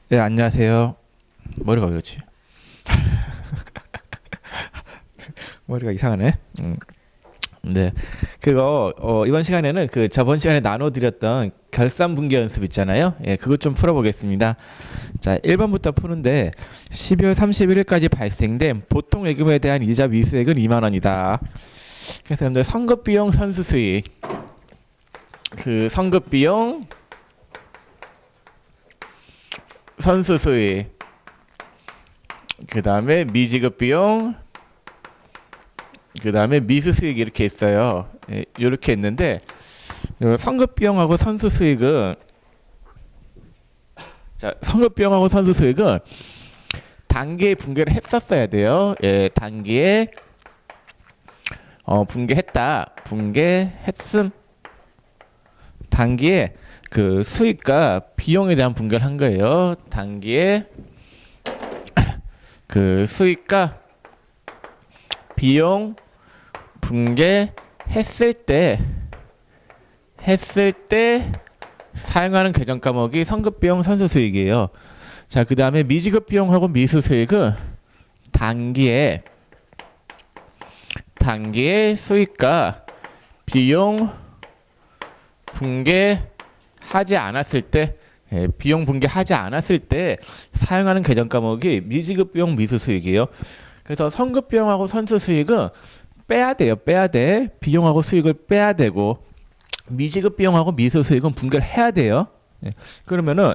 네, 안녕하세요. 머리가 왜 그렇지? 머리가 이상하네. 네. 그거 이번 시간에는 그 저번 시간에 나눠드렸던 결산분계 연습 있잖아요. 예, 그것 좀 풀어보겠습니다. 자, 1번부터 푸는데 12월 31일까지 발생된 보통 예금에 대한 이자 미수액은 2만 원이다. 그래서 여러분들 선급비용 선수수익, 그 선급비용 선수수익, 그 다음에 미지급비용, 그 다음에 미수수익 이렇게 있어요. 예, 이렇게 있는데 선급비용하고 선수수익은, 자, 선급비용하고 선수수익은 단기에 분계를 했었어야 돼요. 예, 단기에 분계했다. 분계했음. 단기에 그 수익과 비용에 대한 분계를 한 거예요. 단기에 그 수익과 비용 분계했을 때 사용하는 계정 과목이 선급비용 선수수익이에요. 자, 그 다음에 미지급비용하고 미수수익은 단기에 수익과 비용 분계하지 않았을 때, 비용 분계하지 않았을 때 사용하는 계정 과목이 미지급비용 미수수익이에요. 그래서 선급비용하고 선수수익은 빼야 돼요. 빼야 돼. 비용하고 수익을 빼야 되고, 미지급비용하고 미수수익은 분계를 해야 돼요. 그러면은,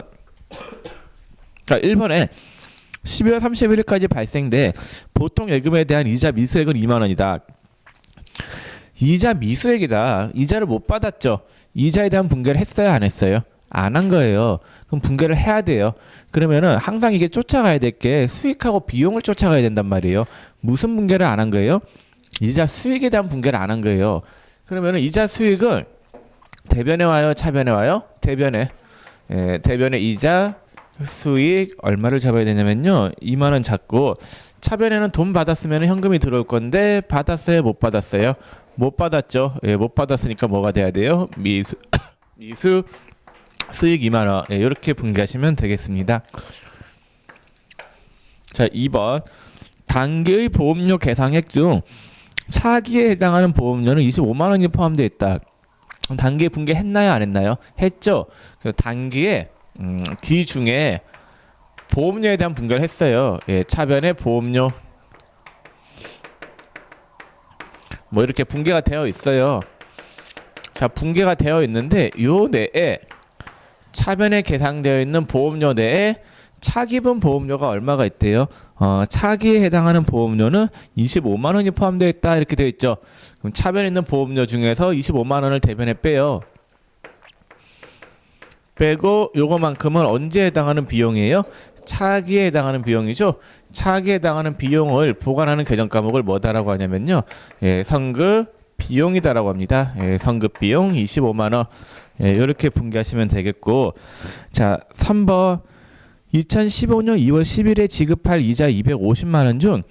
자, 1번에 12월 31일까지 발생돼 보통 예금에 대한 이자 미수액은 2만 원이다. 이자 미수액이다. 이자를 못 받았죠. 이자에 대한 분계를 했어요, 안 했어요? 안 한 거예요. 그럼 분계를 해야 돼요. 그러면은 항상 이게 쫓아가야 될 게 수익하고 비용을 쫓아가야 된단 말이에요. 무슨 분계를 안 한 거예요? 이자 수익에 대한 분계를 안 한 거예요. 그러면은 이자 수익을 대변에 와요, 차변에 와요? 대변에. 예, 대변에 이자 수익 얼마를 잡아야 되냐면요, 2만 원 잡고, 차변에는 돈 받았으면 현금이 들어올 건데 받았어요, 못 받았어요? 못 받았죠. 예, 못 받았으니까 뭐가 돼야 돼요? 미수 수익 2만 원. 예, 이렇게 분계하시면 되겠습니다. 자, 2번 단기의 보험료 계상액 중 차기에 해당하는 보험료는 25만 원이 포함되어 있다. 단기에 분계했나요, 안 했나요? 했죠. 그래서 단기에 뒤 중에 보험료에 대한 분계를 했어요. 예, 차변에 보험료 뭐 이렇게 분계가 되어 있어요. 자, 분계가 되어 있는데 요 내에 차변에 계상되어 있는 보험료 내에 차기분 보험료가 얼마가 있대요? 차기에 해당하는 보험료는 25만 원이 포함되어 있다. 이렇게 되어 있죠. 그럼 차변에 있는 보험료 중에서 25만 원을 대변에 빼요. 빼고 요거만큼은 언제 해당하는 비용이에요? 차기에 해당하는 비용이죠. 차기에 해당하는 비용을 보관하는 계정 과목을 뭐다라고 하냐면요, 예, 선급 비용이다라고 합니다. 예, 선급 비용 25만 원. 예, 이렇게 분계하시면 되겠고, 자, 3번 2015년 2월 10일에 지급할 이자 250만 원 중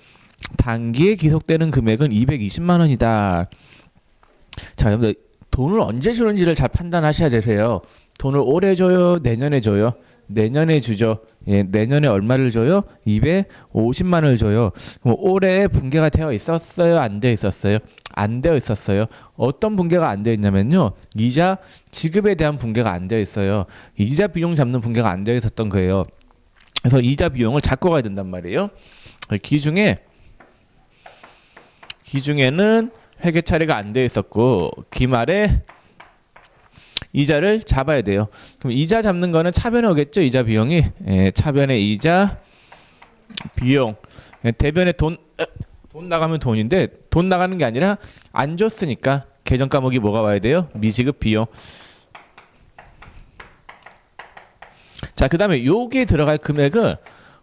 단기에 기속되는 금액은 220만 원이다. 자, 여러분들 돈을 언제 주는지를 잘 판단하셔야 되세요. 돈을 올해 줘요, 내년에 줘요? 내년에 주죠. 예, 내년에 얼마를 줘요? 250만 원을 줘요. 그럼 올해 분계가 되어 있었어요, 안 되어 있었어요? 안 되어 있었어요. 어떤 분계가 안 되어 있냐면요, 이자 지급에 대한 분계가 안 되어 있어요. 이자 비용 잡는 분계가 안 되어 있었던 거예요. 그래서 이자 비용을 잡고 가야 된단 말이에요. 기중에는 회계 처리가 안 되어 있었고, 기말에 이자를 잡아야 돼요. 그럼 이자 잡는 거는 차변에 오겠죠, 이자 비용이. 예, 차변에 이자 비용. 예, 대변에 돈 나가면 돈인데, 돈 나가는 게 아니라 안 줬으니까 계정 과목이 뭐가 와야 돼요? 미지급 비용. 자, 그 다음에 여기에 들어갈 금액은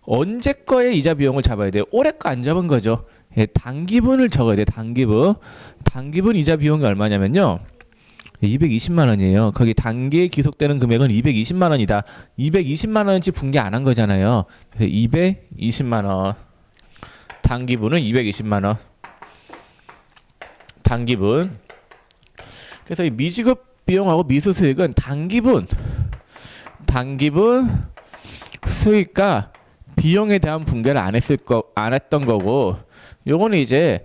언제 거에 이자 비용을 잡아야 돼요? 올해 거 안 잡은 거죠. 예, 단기분을 적어야 돼요. 단기분 이자 비용이 얼마냐면요, 220만 원이에요. 거기 단기에 기속되는 금액은 220만 원이다. 220만 원치 분계 안 한 거잖아요. 그래서 220만 원. 단기분은 220만 원. 단기분. 그래서 이 미지급 비용하고 미수수익은 단기분 수익과 비용에 대한 분배를 안 했던 거고, 요거는 이제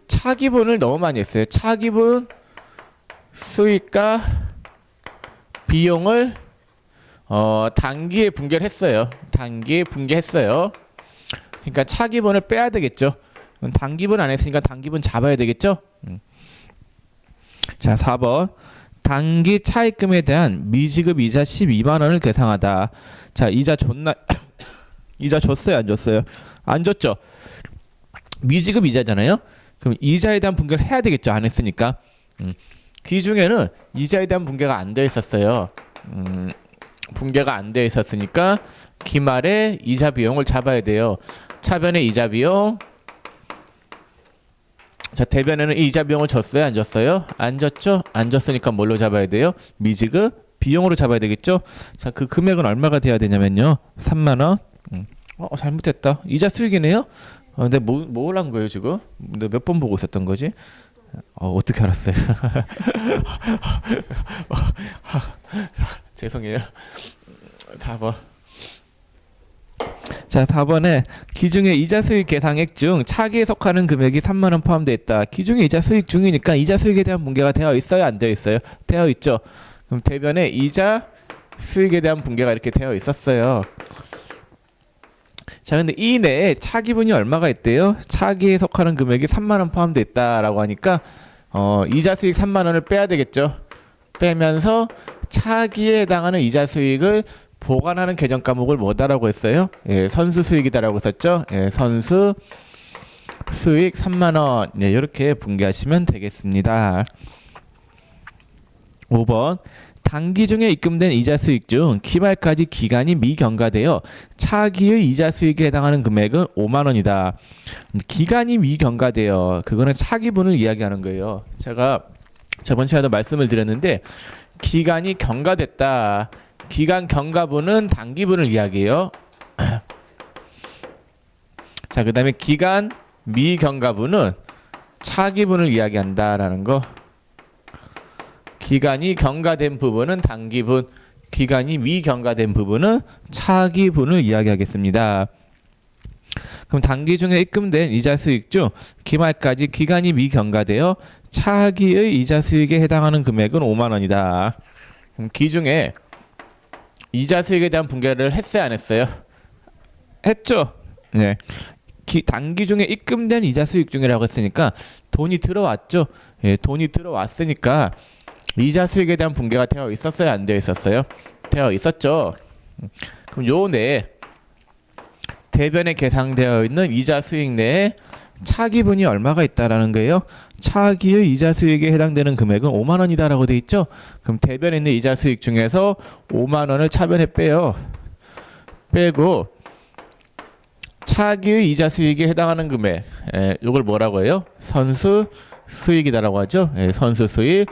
차기분을 너무 많이 했어요. 차기분 수익과 비용을 단기에 분개를 했어요. 단기에 분개했어요. 그러니까 차기분을 빼야 되겠죠. 단기분 안 했으니까 단기분 잡아야 되겠죠. 자, 4번. 단기 차입금에 대한 미지급 이자 12만 원을 계상하다. 자, 이자 이자 줬어요, 안 줬어요? 안 줬죠. 미지급 이자잖아요. 그럼 이자에 대한 분개를 해야 되겠죠. 안 했으니까. 그 중에는 이자에 대한 분개가 안 돼 있었어요. 분개가 안 돼 있었으니까 기말에 이자 비용을 잡아야 돼요. 차변에 이자 비용. 자, 대변에는 이자 비용을 줬어요, 안 줬어요? 안 줬죠? 안 줬으니까 뭘로 잡아야 돼요? 미지급 비용으로 잡아야 되겠죠? 자, 그 금액은 얼마가 돼야 되냐면요. 3만 원. 잘못했다. 이자 수익이네요. 근데 뭘 한 거예요, 지금? 근데 몇 번 보고 있었던 거지? 어떻게 알았어요? 죄송해요. 4번. 자, 4번에 기중의 이자 수익 계상액 중 차기에 속하는 금액이 3만 원 포함되어 있다. 기중의 이자 수익 중이니까 이자 수익에 대한 분개가 되어 있어요, 안 되어 있어요? 되어 있죠. 그럼 대변에 이자 수익에 대한 분개가 이렇게 되어 있었어요. 자, 근데 이 내에 차기분이 얼마가 있대요? 차기에 속하는 금액이 3만 원 포함되어 있다라고 하니까 이자 수익 3만 원을 빼야 되겠죠. 빼면서 차기에 해당하는 이자 수익을 보관하는 계정 과목을 뭐다라고 했어요? 예, 선수 수익이다라고 했었죠. 예, 선수 수익 3만 원. 예, 이렇게 분개하시면 되겠습니다. 5번. 단기 중에 입금된 이자 수익 중 기말까지 기간이 미경과되어 차기의 이자 수익에 해당하는 금액은 5만 원이다. 기간이 미경과되어 그거는 차기분을 이야기하는 거예요. 제가 저번 시간에도 말씀을 드렸는데 기간이 경과됐다. 기간 경과분은 단기분을 이야기해요. 자, 그 다음에 기간 미경과분은 차기분을 이야기한다라는 거. 기간이 경과된 부분은 단기분, 기간이 미경과된 부분은 차기분을 이야기하겠습니다. 그럼 단기 중에 입금된 이자 수익 중 기말까지 기간이 미경과되어 차기의 이자 수익에 해당하는 금액은 5만 원이다. 그럼 기중에 이자 수익에 대한 분개를 했어요, 안 했어요? 했죠. 네. 단기 중에 입금된 이자 수익 중이라고 했으니까 돈이 들어왔죠. 예, 돈이 들어왔으니까 이자 수익에 대한 분개가 되어 있었어요, 안 되어 있었어요? 되어 있었죠. 그럼 요 내에 대변에 계상되어 있는 이자 수익 내에 차기분이 얼마가 있다라는 거예요? 차기의 이자 수익에 해당되는 금액은 5만 원이다라고 돼 있죠. 그럼 대변에 있는 이자 수익 중에서 5만 원을 차변에 빼요. 빼고 차기의 이자 수익에 해당하는 금액, 이걸 뭐라고 해요? 선수 수익이다라고 하죠. 선수 수익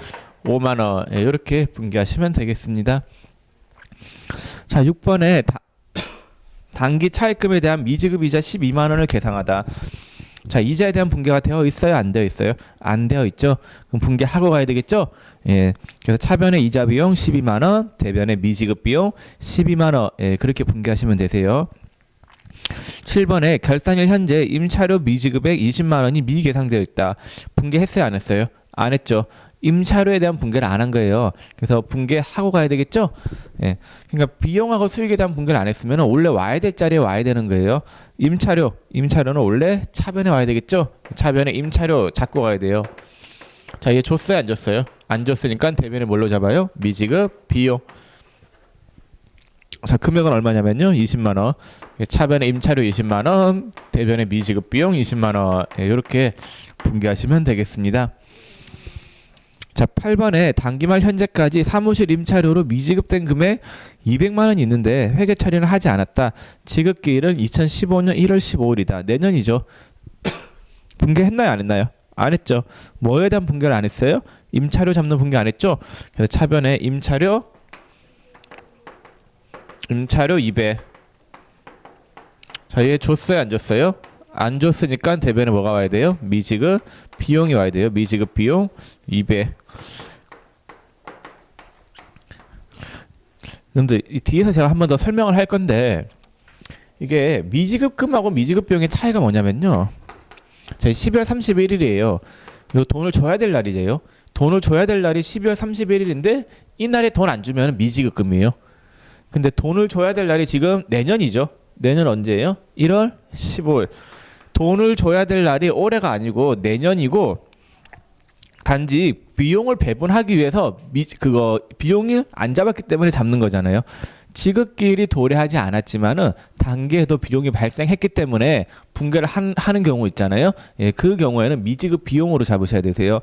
5만 원. 이렇게 분개하시면 되겠습니다. 자, 6번에 단기 차입금에 대한 미지급 이자 12만 원을 계상하다. 자, 이자에 대한 분개가 되어 있어요, 안 되어 있어요? 안 되어 있죠. 그럼 분개하고 가야 되겠죠. 예. 그래서 차변의 이자 비용 12만 원, 대변의 미지급 비용 12만 원. 예, 그렇게 분개하시면 되세요. 7번에 결산일 현재 임차료 미지급액 20만 원이 미계상되어 있다. 분개했어요, 안 했어요? 안 했죠. 임차료에 대한 분개를 안 한 거예요. 그래서 분개하고 가야 되겠죠. 예. 그러니까 비용하고 수익에 대한 분개를 안 했으면 원래 와야 될 자리에 와야 되는 거예요. 임차료는 원래 차변에 와야 되겠죠. 차변에 임차료 잡고 가야 돼요. 자, 얘 줬어요, 안 줬어요? 안 줬으니까 대변에 뭘로 잡아요? 미지급 비용. 자, 금액은 얼마냐면요, 20만 원. 차변에 임차료 20만 원, 대변에 미지급 비용 20만 원. 예, 이렇게 분개하시면 되겠습니다. 자, 8번에 단기말 현재까지 사무실 임차료로 미지급된 금액 200만 원이 있는데 회계 처리는 하지 않았다. 지급기일은 2015년 1월 15일이다. 내년이죠. 분개했나요, 안 했나요? 안 했죠. 뭐에 대한 분개를 안 했어요? 임차료 잡는 분개 안 했죠. 그래서 차변에 임차료 200. 자, 얘 줬어요, 안 줬어요? 안 줬으니까 대변에 뭐가 와야 돼요? 미지급 비용이 와야 돼요. 미지급 비용 200. 근데 이 뒤에서 제가 한 번 더 설명을 할 건데 이게 미지급금하고 미지급비용의 차이가 뭐냐면요. 제 12월 31일이에요. 요 돈을 줘야 될 날이에요. 돈을 줘야 될 날이 12월 31일인데 이날에 돈 안 주면 미지급금이에요. 근데 돈을 줘야 될 날이 지금 내년이죠. 내년 언제예요? 1월 15일. 돈을 줘야 될 날이 올해가 아니고 내년이고 단지 비용을 배분하기 위해서 비용을 안 잡았기 때문에 잡는 거잖아요. 지급기일이 도래하지 않았지만은 단기에도 비용이 발생했기 때문에 분괴를 하는 경우 있잖아요. 예, 그 경우에는 미지급 비용으로 잡으셔야 되세요.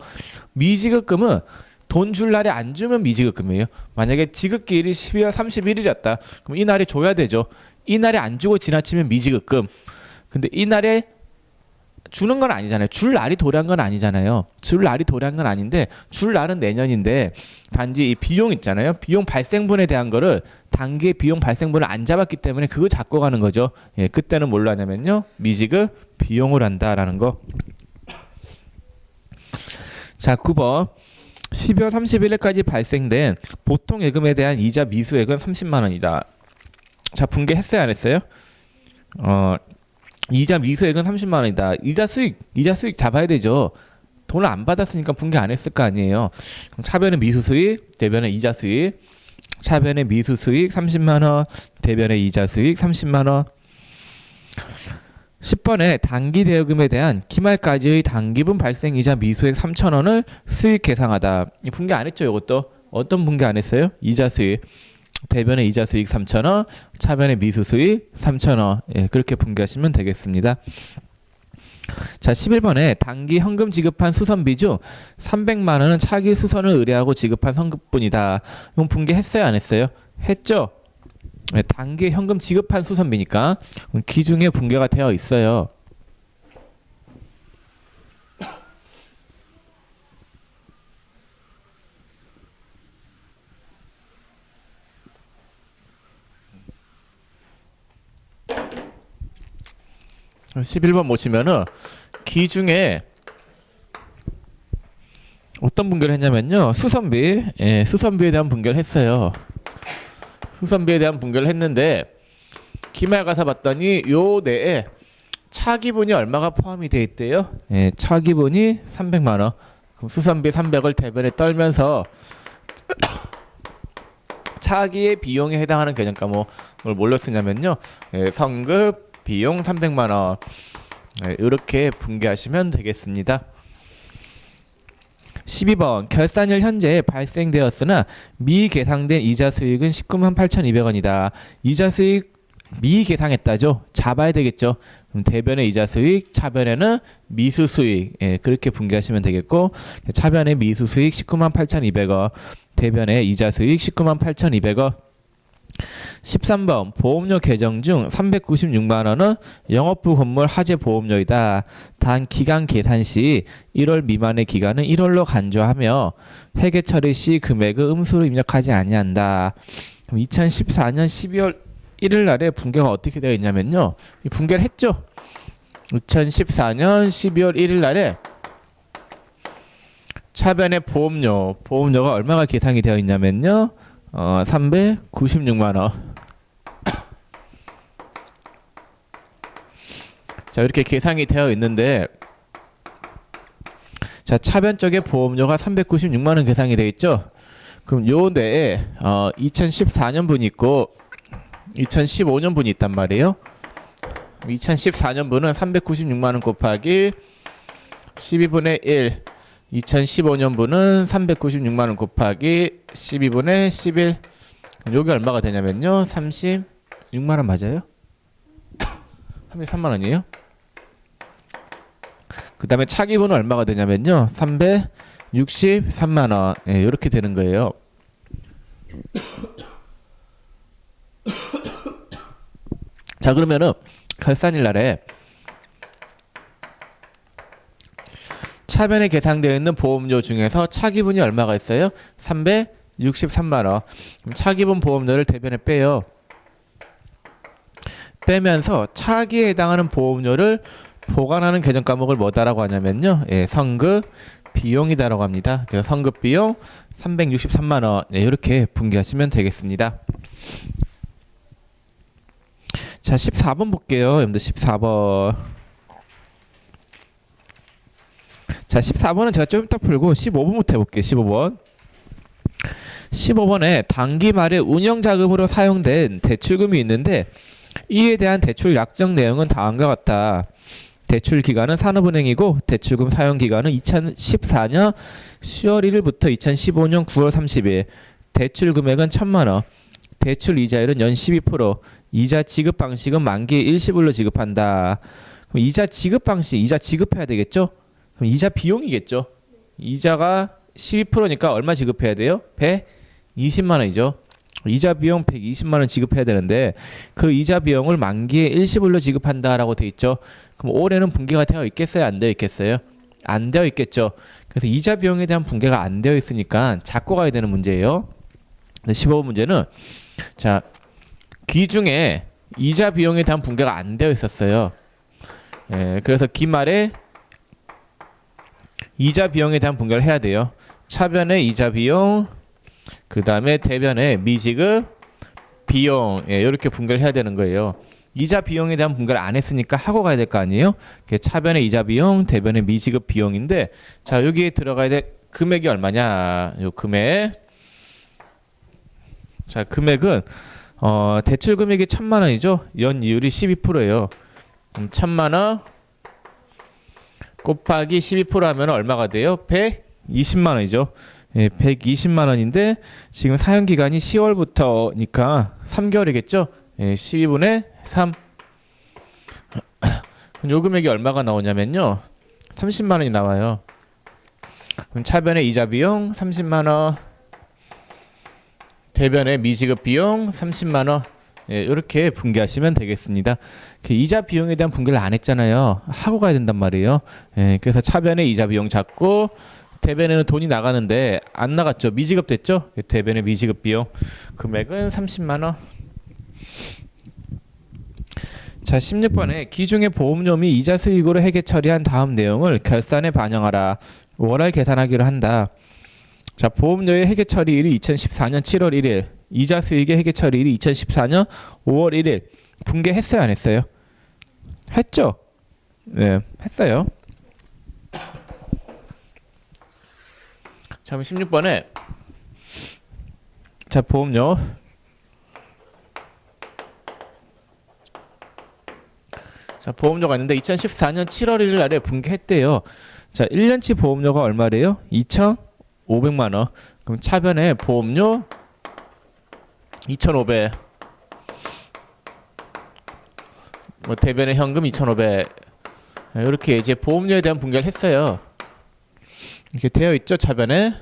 미지급금은 돈 줄 날에 안 주면 미지급금이에요. 만약에 지급기일이 12월 31일이었다. 그럼 이 날에 줘야 되죠. 이 날에 안 주고 지나치면 미지급금. 근데 이 날에 주는 건 아니잖아요. 줄 날이 도래한 건 아니잖아요. 줄 날이 도래한 건 아닌데 줄 날은 내년인데 단지 이 비용 있잖아요. 비용 발생분에 대한 거를 단기에 비용 발생분을 안 잡았기 때문에 그거 잡고 가는 거죠. 예, 그때는 뭘로 하냐면요. 미지급 비용을 한다라는 거. 자, 9번. 12월 31일까지 발생된 보통 예금에 대한 이자 미수액은 30만 원이다. 자, 분개했어요, 안 했어요? 이자 미수액은 30만 원이다. 이자 수익 잡아야 되죠. 돈을 안 받았으니까 분개 안 했을 거 아니에요. 그럼 차변의 미수 수익, 대변의 이자 수익. 차변의 미수 수익 30만 원, 대변의 이자 수익 30만 원. 10번에 단기 대여금에 대한 기말까지의 단기분 발생 이자 미수액 3,000원을 수익 계상하다. 이 분개 안 했죠, 이것도. 어떤 분개 안 했어요? 이자 수익. 대변의 이자 수익 3,000원, 차변의 미수 수익 3,000원. 예, 그렇게 분개하시면 되겠습니다. 자, 11번에 단기 현금 지급한 수선비 중 300만 원은 차기 수선을 의뢰하고 지급한 성급분이다. 이건 분개했어요, 안 했어요? 했죠? 네, 단기 현금 지급한 수선비니까 기중에 분개가 되어 있어요. 음. 11번 보시면은 기중에 어떤 분개를 했냐면요. 수선비, 예, 수선비에 대한 분개를 했어요. 수선비에 대한 분개를 했는데 기말 가서 봤더니 요 내에 차기분이 얼마가 포함이 돼 있대요. 예, 차기분이 300만 원. 그럼 수선비 300을 대변에 떨면서 차기의 비용에 해당하는 계정 과목을 뭘로 쓰냐면요. 예, 성급 비용 300만 원. 예, 이렇게 분개하시면 되겠습니다. 12번 결산일 현재 발생되었으나 미계상된 이자 수익은 19만 8,200원이다. 이자 수익 미계상했다죠. 잡아야 되겠죠. 그럼 대변의 이자 수익, 차변에는 미수 수익. 예, 그렇게 분개하시면 되겠고 차변의 미수 수익 19만 8,200원, 대변의 이자 수익 19만 8,200원. 13번 보험료 계정 중 396만 원은 영업부 건물 화재 보험료이다. 단 기간 계산 시 1월 미만의 기간은 1월로 간주하며 회계 처리 시 금액을 음수로 입력하지 아니한다. 그럼 2014년 12월 1일 날에 분개가 어떻게 되어 있냐면요. 이 분개를 했죠. 2014년 12월 1일 날에 차변의 보험료가 얼마가 계산이 되어 있냐면요. 396만 원. 자, 이렇게 계산이 되어 있는데 자, 차변 쪽에 보험료가 396만 원 계산이 되어 있죠. 그럼 요 내에 2014년 분이 있고 2015년 분이 있단 말이에요. 2014년 분은 396만 원 곱하기 12분의 1. 2015년 분은 396만 원 곱하기 12분의 11. 여기 얼마가 되냐면요. 36만 원 맞아요? 33만 원이에요? 그 다음에 차기분은 얼마가 되냐면요. 363만 원. 예, 이렇게 되는 거예요. 자, 그러면은 결산일 날에 차변에 계상되어 있는 보험료 중에서 차기분이 얼마가 있어요? 363만 원. 그럼 차기분 보험료를 대변에 빼요. 빼면서 차기에 해당하는 보험료를 보관하는 계정 과목을 뭐다라고 하냐면요. 예, 성급 비용이다라고 합니다. 그래서 성급 비용 363만 원. 예, 이렇게 분개하시면 되겠습니다. 자, 14번 볼게요. 여러분들 14번. 자, 14번은 제가 좀 이따 풀고 15번부터 해볼게요. 15번. 15번에 단기 말에 운영 자금으로 사용된 대출금이 있는데 이에 대한 대출 약정 내용은 다음과 같다. 대출 기간은 산업은행이고 대출금 사용 기간은 2014년 10월 1일부터 2015년 9월 30일. 대출 금액은 1,000만 원. 대출 이자율은 연 12%. 이자 지급 방식은 만기에 일시불로 지급한다. 그럼 이자 지급 방식, 이자 지급해야 되겠죠? 그럼 이자 비용이겠죠? 이자가 12%니까 얼마 지급해야 돼요? 120만 원이죠. 이자 비용 120만 원 지급해야 되는데 그 이자 비용을 만기에 일시불로 지급한다라고 돼 있죠. 그럼 올해는 분기가 되어 있겠어요? 안 되어 있겠어요? 안 되어 있겠죠. 그래서 이자 비용에 대한 분기가 안 되어 있으니까 잡고 가야 되는 문제예요. 15번 문제는 자, 기중에 이자 비용에 대한 분기가 안 되어 있었어요. 예, 그래서 기말에 이자 비용에 대한 분기를 해야 돼요. 차변의 이자 비용, 그 다음에 대변의 미지급 비용, 예, 이렇게 분기를 해야 되는 거예요. 이자 비용에 대한 분기를 안 했으니까 하고 가야 될 거 아니에요. 차변의 이자 비용, 대변의 미지급 비용인데 자, 여기에 들어가야 될 금액이 얼마냐? 요 금액. 자, 금액은 대출 금액이 1,000만 원이죠. 연 이율이 12%예요. 1,000만 원 곱하기 12% 하면 얼마가 돼요? 120만 원이죠. 예, 120만 원인데 지금 사용 기간이 10월부터니까 3개월이겠죠. 예, 12분의 3. 그럼 요 금액이 얼마가 나오냐면요. 30만 원이 나와요. 그럼 차변의 이자 비용 30만 원. 대변의 미지급 비용 30만 원. 예, 이렇게 분기하시면 되겠습니다. 그 이자 비용에 대한 분기를 안 했잖아요. 하고 가야 된단 말이에요. 예, 그래서 차변의 이자 비용 잡고 대변에는 돈이 나가는데 안 나갔죠. 미지급 됐죠. 대변의 미지급 비용 금액은 30만 원. 자, 16번에 기중의 보험료 및 이자 수익으로 회계 처리한 다음 내용을 결산에 반영하라. 월할 계산하기로 한다. 자, 보험료의 회계 처리일이 2014년 7월 1일, 이자 수익의 회계 처리일이 2014년 5월 1일. 분개했어요, 안 했어요? 했죠? 네, 했어요. 자, 16번에 자, 보험료. 자, 보험료가 있는데 2014년 7월 1일 날에 분개했대요. 자, 1년치 보험료가 얼마래요? 2,500만 원. 그럼 차변에 보험료 2,500. 뭐 대변에 현금 2,500. 이렇게 이제 보험료에 대한 분개를 했어요. 이렇게 되어 있죠, 차변에.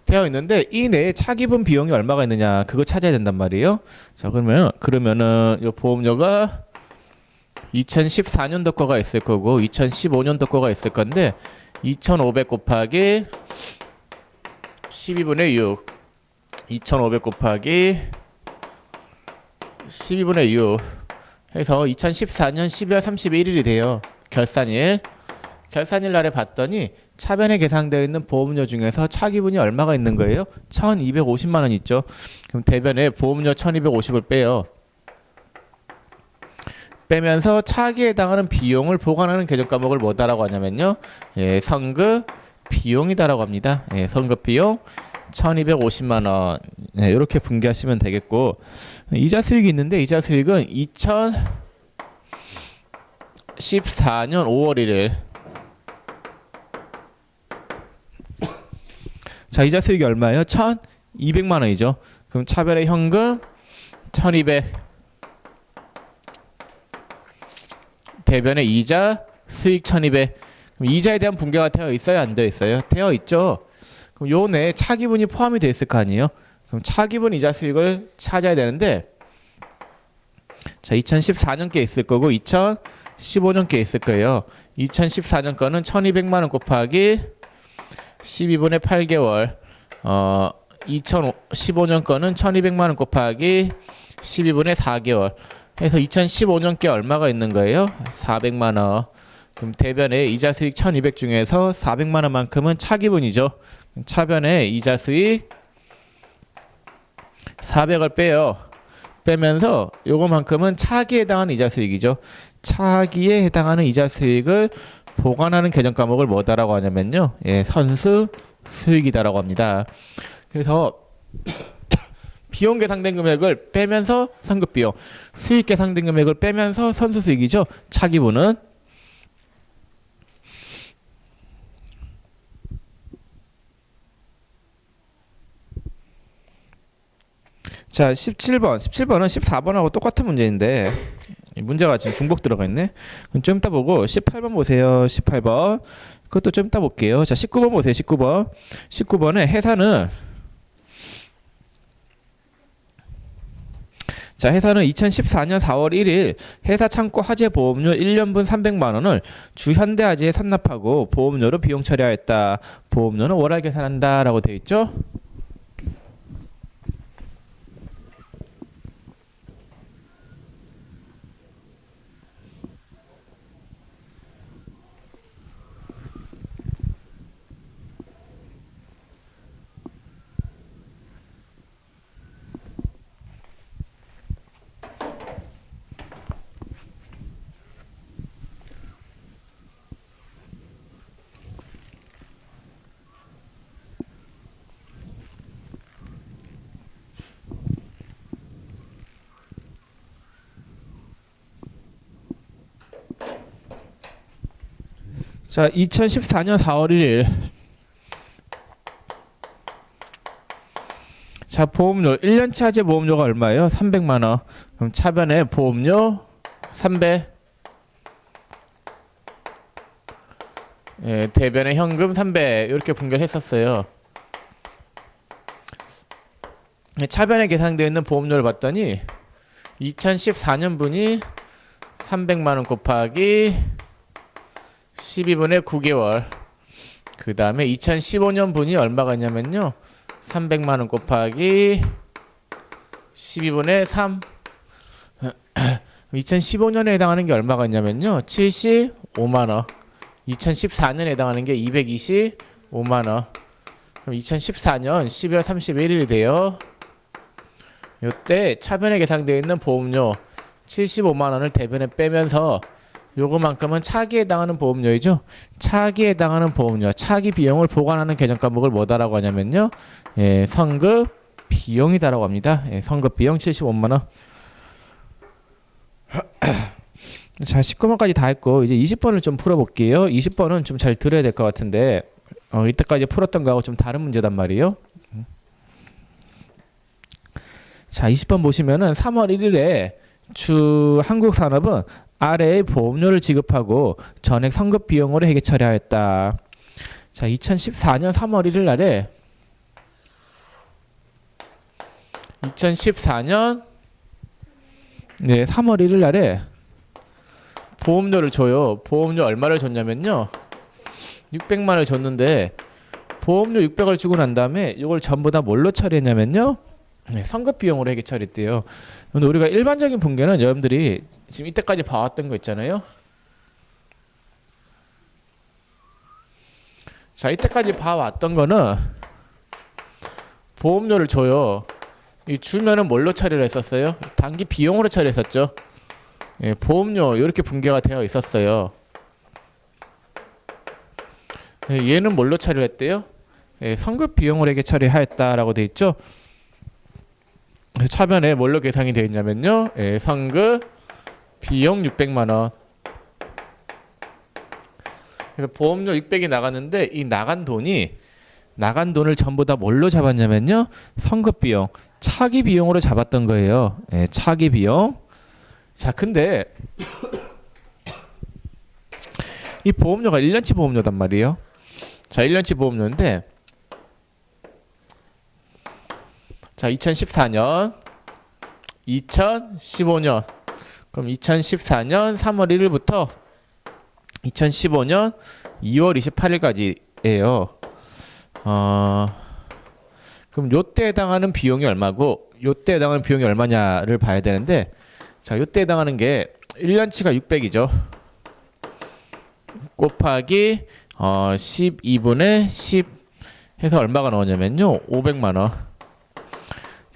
되어 있는데 이 내에 차기분 비용이 얼마가 있느냐 그거 찾아야 된단 말이에요. 자, 그러면은 이 보험료가 2014년도 거가 있을 거고 2015년도 거가 있을 건데 2,500 곱하기 12분의 6 2,500 곱하기 12분의 6 해서 2014년 12월 31일이 돼요. 결산일. 결산일 날에 봤더니 차변에 계산되어 있는 보험료 중에서 차기분이 얼마가 있는 거예요? 1,250만 원 있죠. 그럼 대변에 보험료 1,250을 빼요. 빼면서 차기에 해당하는 비용을 보관하는 계정 과목을 뭐다라고 하냐면요. 예, 선급 비용이다라고 합니다. 예, 선급 비용 1,250만 원. 예, 이렇게 분개하시면 되겠고 이자 수익이 있는데 이자 수익은 2014년 5월 1일. 자, 이자 수익이 얼마예요? 1,200만 원이죠. 그럼 차별의 현금 1,200. 대변의 이자 수익 1,200. 그럼 이자에 대한 분개가 되어 있어요? 안 되어 있어요? 되어 있죠. 그럼 요 내에 차기분이 포함이 되어 있을 거 아니에요? 그럼 차기분 이자 수익을 찾아야 되는데 자, 2014년께 있을 거고 2015년께 있을 거예요. 2014년 거는 1,200만 원 곱하기 12분의 8개월. 2015년 거는 1,200만 원 곱하기 12분의 4개월. 해서 2015년께 얼마가 있는 거예요? 400만 원. 그럼 대변에 이자 수익 1,200 중에서 400만 원만큼은 차기분이죠. 차변에 이자 수익 400을 빼요. 빼면서 요거만큼은 차기에 해당하는 이자 수익이죠. 차기에 해당하는 이자 수익을 보관하는 계정 과목을 뭐다라고 하냐면요. 예, 선수 수익이다라고 합니다. 그래서 비용 계상된 금액을 빼면서 선급 비용, 수익 계상된 금액을 빼면서 선수 수익이죠. 차기분은. 자, 17번. 17번은 14번하고 똑같은 문제인데 이 문제가 지금 중복 들어가 있네. 그럼 좀 이따 보고 18번 보세요. 18번. 그것도 좀 이따 볼게요. 자, 19번 보세요. 19번. 19번에 회사는 2014년 4월 1일 회사 창고 화재 보험료 1년분 300만 원을 주현대화재에 산납하고 보험료로 비용 처리하였다. 보험료는 월할 계산한다라고 되어 있죠. 자, 2014년 4월 1일. 자, 보험료 1년치 화재 보험료가 얼마예요? 300만 원. 그럼 차변에 보험료 300. 예, 대변에 현금 300 이렇게 분결했었어요. 차변에 계산되어 있는 보험료를 봤더니 2014년 분이 300만 원 곱하기 12분의 9개월. 그 다음에 2015년 분이 얼마가 있냐면요. 300만 원 곱하기 12분의 3. 2015년에 해당하는 게 얼마가 있냐면요. 75만 원. 2014년에 해당하는 게 225만 원. 그럼 2014년 12월 31일이 돼요. 요때 차변에 계산되어 있는 보험료 75만 원을 대변에 빼면서 요거만큼은 차기에 해당하는 보험료이죠. 차기에 해당하는 보험료, 차기 비용을 보관하는 계정 과목을 뭐다라고 하냐면요. 예, 선급 비용이다라고 합니다. 예, 선급 비용 75만 원. 자, 19번까지 다 했고 이제 20번을 좀 풀어볼게요. 20번은 좀 잘 들어야 될 것 같은데 이때까지 풀었던 거하고 좀 다른 문제단 말이에요. 자, 20번 보시면은 3월 1일에 주 한국산업은 아래의 보험료를 지급하고 전액 선급 비용으로 회계 처리하였다. 자, 2014년 3월 1일 날에 2014년 3월 1일 날에 보험료를 줘요. 보험료 얼마를 줬냐면요. 600만 원을 줬는데 보험료 600을 주고 난 다음에 이걸 전부 다 뭘로 처리했냐면요. 선급 비용으로 회계 처리했대요. 근데 우리가 일반적인 분계는 여러분들이 지금 이때까지 봐왔던 거 있잖아요. 자, 이때까지 봐왔던 거는 보험료를 줘요. 이 주면은 뭘로 처리를 했었어요? 단기 비용으로 처리했었죠. 예, 보험료 이렇게 분계가 되어 있었어요. 예, 얘는 뭘로 처리를 했대요? 예, 선급 비용으로 회계 처리하였다라고 돼 있죠. 차변에 뭘로 계산이 되어 있냐면요. 예, 선급 비용 600만 원. 그래서 보험료 600이 나갔는데 이 나간 돈을 전부 다 뭘로 잡았냐면요. 선급 비용, 차기 비용으로 잡았던 거예요. 예, 차기 비용. 자, 근데 이 보험료가 1년치 보험료단 말이에요. 자, 1년치 보험료인데 자, 2014년, 2015년. 그럼 2014년 3월 1일부터 2015년 2월 28일까지예요. 그럼 요때 해당하는 비용이 얼마고 요때 해당하는 비용이 얼마냐를 봐야 되는데 자, 요때 해당하는 게 1년치가 600이죠. 곱하기 12분의 10 해서 얼마가 나오냐면요. 500만 원.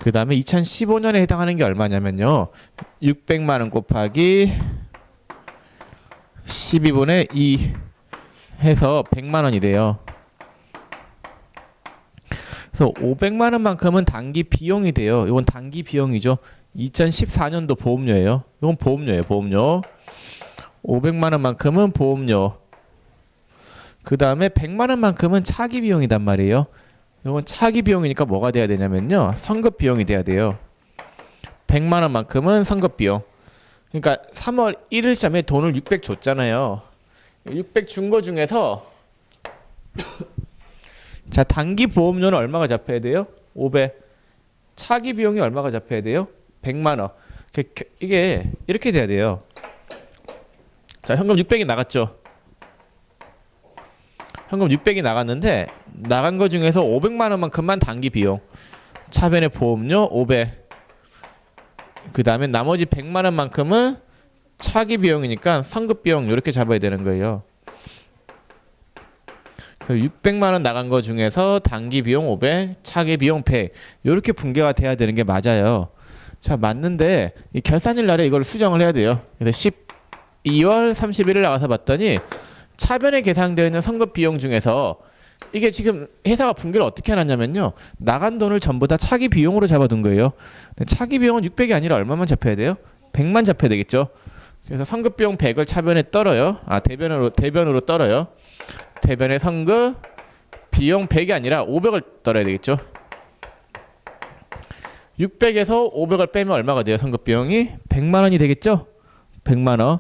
그 다음에 2015년에 해당하는 게 얼마냐면요. 600만 원 곱하기 12분의 2 해서 100만 원이 돼요. 그래서 500만 원만큼은 단기 비용이 돼요. 이건 단기 비용이죠. 2014년도 보험료예요. 이건 보험료예요. 보험료. 500만 원만큼은 보험료. 그 다음에 100만 원만큼은 차기 비용이단 말이에요. 이건 차기 비용이니까 뭐가 돼야 되냐면요. 선급 비용이 돼야 돼요. 100만 원만큼은 선급 비용. 그러니까 3월 1일 시점에 돈을 600 줬잖아요. 600 준 거 중에서 자, 단기 보험료는 얼마가 잡혀야 돼요? 500. 차기 비용이 얼마가 잡혀야 돼요? 100만 원. 이게 이렇게 돼야 돼요. 자, 현금 600이 나갔죠. 현금 600이 나갔는데 나간 거 중에서 500만 원만큼만 단기 비용. 차변의 보험료 500. 그 다음에 나머지 100만 원만큼은 차기 비용이니까 선급 비용 이렇게 잡아야 되는 거예요. 600만 원 나간 거 중에서 단기 비용 500, 차기 비용 100 이렇게 분계가 돼야 되는 게 맞아요. 자, 맞는데 이 결산일 날에 이걸 수정을 해야 돼요. 그래서 12월 31일 나와서 봤더니 차변에 계산되어 있는 선급 비용 중에서 이게 지금 회사가 분계를 어떻게 해놨냐면요. 나간 돈을 전부 다 차기 비용으로 잡아둔 거예요. 차기 비용은 600이 아니라 얼마만 잡혀야 돼요? 100만 잡혀야 되겠죠. 그래서 선급 비용 100을 차변에 떨어요. 대변으로 떨어요. 대변의 선급 비용 100이 아니라 500을 떨어야 되겠죠. 600에서 500을 빼면 얼마가 돼요? 선급 비용이 100만 원이 되겠죠. 100만 원.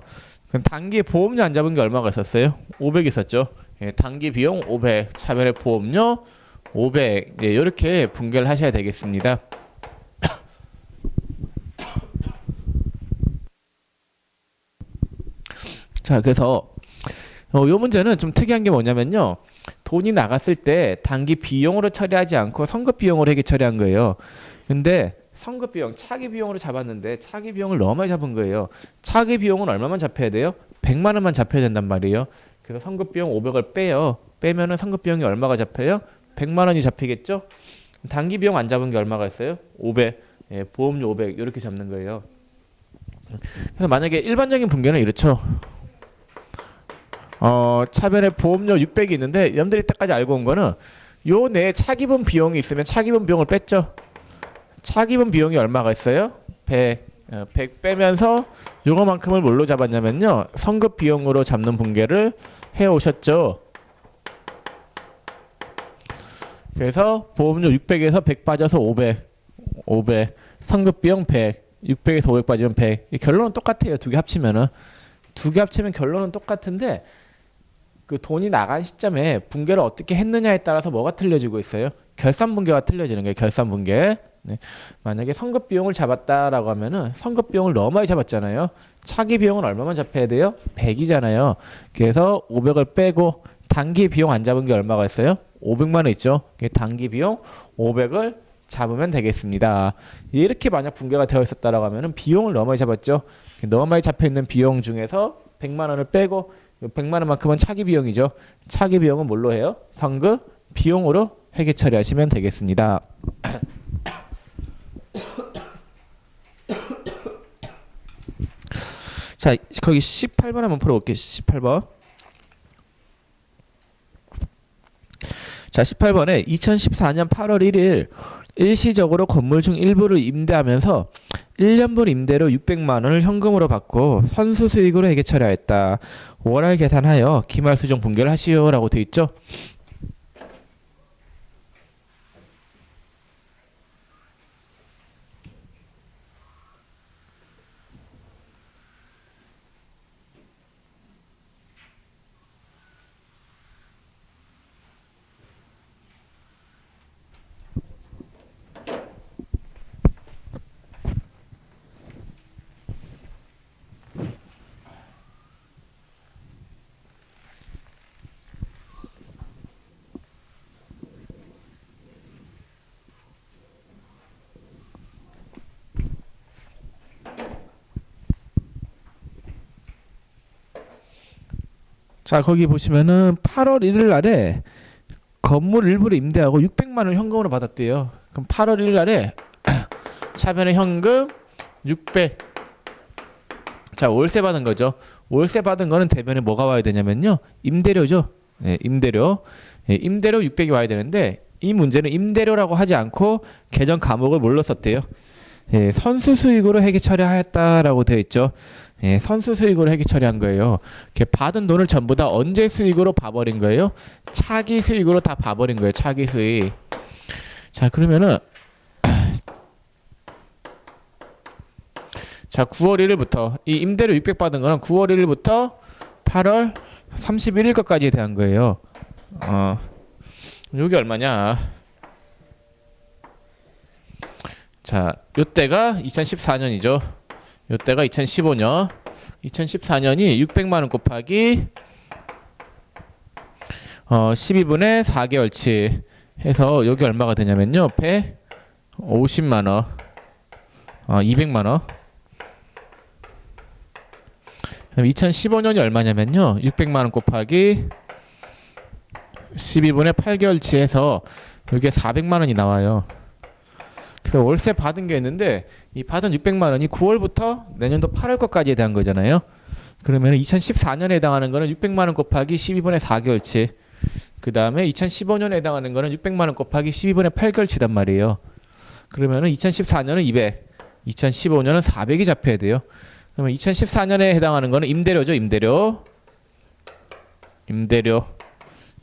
그럼 단기 보험료 안 잡은 게 얼마가 있었어요? 500 있었죠. 예, 단기 비용 500, 차변의 보험료 500. 예, 이렇게 분계를 하셔야 되겠습니다. 자, 그래서 이 문제는 좀 특이한 게 뭐냐면요. 돈이 나갔을 때 단기 비용으로 처리하지 않고 선급 비용으로 해게 처리한 거예요. 근데 선급 비용, 차기 비용으로 잡았는데 차기 비용을 너무 많이 잡은 거예요. 차기 비용은 얼마만 잡혀야 돼요? 100만 원만 잡혀야 된단 말이에요. 그래서 선급 비용 500을 빼요. 빼면은 선급 비용이 얼마가 잡혀요? 100만 원이 잡히겠죠? 단기 비용 안 잡은 게 얼마가 있어요? 500. 예, 보험료 500 이렇게 잡는 거예요. 그래서 만약에 일반적인 분계는 이렇죠. 차변에 보험료 600이 있는데 여러분들이 때까지 알고 온 거는 요 내에 차기분 비용이 있으면 차기분 비용을 뺐죠. 차기분 비용이 얼마가 있어요? 100. 100 빼면서 요거만큼을 뭘로 잡았냐면요. 선급 비용으로 잡는 분계를 해오셨죠. 그래서 보험료 600에서 100 빠져서 500. 500. 선급 비용 100. 600에서 500 빠지면 100. 결론은 똑같아요. 두 개 합치면은. 두 개 합치면 결론은 똑같은데 그 돈이 나간 시점에 분계를 어떻게 했느냐에 따라서 뭐가 틀려지고 있어요? 결산 분계가 틀려지는 거예요. 결산 분계. 네. 만약에 선급 비용을 잡았다라고 하면은 선급 비용을 너무 많이 잡았잖아요. 차기 비용은 얼마만 잡혀야 돼요? 100이잖아요. 그래서 500을 빼고 단기 비용 안 잡은 게 얼마가 있어요? 500만 원 있죠. 단기 비용 500을 잡으면 되겠습니다. 이렇게 만약 분계가 되어 있었다라고 하면은 비용을 너무 많이 잡았죠. 너무 많이 잡혀 있는 비용 중에서 100만 원을 빼고 100만 원만큼은 차기 비용이죠. 차기 비용은 뭘로 해요? 선급 비용으로 회계 처리하시면 되겠습니다. 자, 거기 18번 한번 풀어볼게요. 18번. 자, 18번에 2014년 8월 1일 일시적으로 건물 중 일부를 임대하면서 1년분 임대료 600만 원을 현금으로 받고 선수 수익으로 회계 처리하였다. 월할 계산하여 기말 수정 분계를 하시오라고 돼 있죠. 자, 거기 보시면은 8월 1일 날에 건물 일부를 임대하고 600만 원을 현금으로 받았대요. 그럼 8월 1일 날에 차변에 현금 600. 자, 월세 받은 거죠. 월세 받은 거는 대변에 뭐가 와야 되냐면요. 임대료죠. 예, 임대료. 예, 임대료 600이 와야 되는데 이 문제는 임대료라고 하지 않고 계정 과목을 뭘로 썼대요? 예, 선수 수익으로 회계 처리하였다라고 되어 있죠. 예, 선수 수익으로 회계 처리한 거예요. 이렇게 받은 돈을 전부 다 언제 수익으로 봐버린 거예요? 차기 수익으로 다 봐버린 거예요. 차기 수익. 자, 그러면은 자, 9월 1일부터 이 임대료 600 받은 거는 9월 1일부터 8월 31일 것까지에 대한 거예요. 여기 얼마냐? 자, 요때가 2014년이죠. 요때가 2015년. 2014년이 600만 원 곱하기 12분의 4개월치 해서 여기 얼마가 되냐면요. 150만 원. 200만 원. 2015년이 얼마냐면요. 600만 원 곱하기 12분의 8개월치 해서 이게 400만 원이 나와요. 그래서 월세 받은 게 있는데 이 받은 600만 원이 9월부터 내년도 8월 것까지에 대한 거잖아요. 그러면 2014년에 해당하는 거는 600만 원 곱하기 12분의 4개월치. 그 다음에 2015년에 해당하는 거는 600만 원 곱하기 12분의 8개월치단 말이에요. 그러면은 2014년은 200, 2015년은 400이 잡혀야 돼요. 그러면 2014년에 해당하는 거는 임대료죠. 임대료.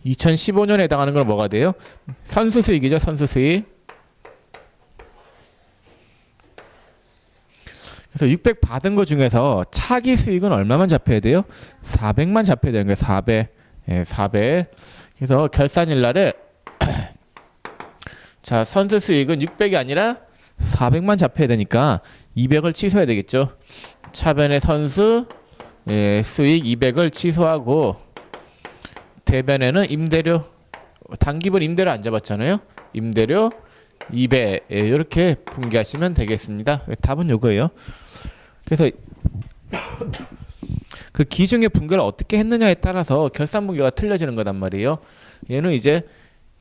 2015년에 해당하는 건 뭐가 돼요? 선수수익이죠. 선수수익. 그래서 600 받은 거 중에서 차기 수익은 얼마만 잡혀야 돼요? 400만 잡혀야 되는 거예요. 400. 예, 400. 그래서 결산일 날에 자, 선수수익은 600이 아니라 400만 잡혀야 되니까 200을 취소해야 되겠죠. 차변의 선수 수익 200을 취소하고 대변에는 임대료 단기분 임대료 안 잡았잖아요. 임대료 200 이렇게 분기하시면 되겠습니다. 답은 요거예요. 그래서 그 기준의 분기를 어떻게 했느냐에 따라서 결산 분기가 틀려지는 거단 말이에요. 얘는 이제